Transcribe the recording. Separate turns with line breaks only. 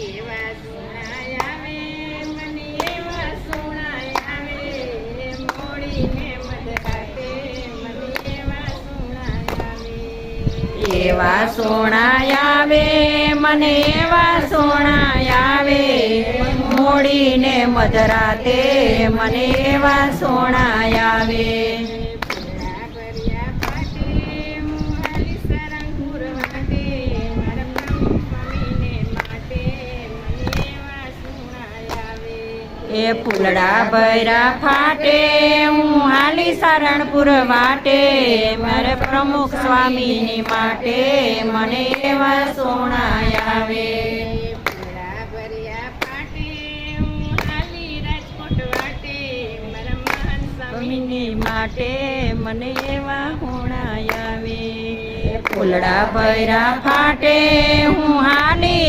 એવા સોણાય આવે મને એવા સોણાય આવે મોડીને મધરાતે મને એવા સોણાય આવે
એવા સોણાય આવે મને એવા સોણાય આવે મોડીને મધરાતે મને એવા સોણાય આવે એ ફૂલડા ભર્યા ફાટે હું હાલી સારણપુર વાટે મારે પ્રમુખ સ્વામીની માટે મને એવા સોણાય આવે
ફૂલડા ભર્યા ફાટે હું હાલી રાજકોટ વાટે મારા મહાન
સ્વામીની માટે મને એવા સોણાય આવે ફૂલડા ભર્યા ફાટે હું હાલી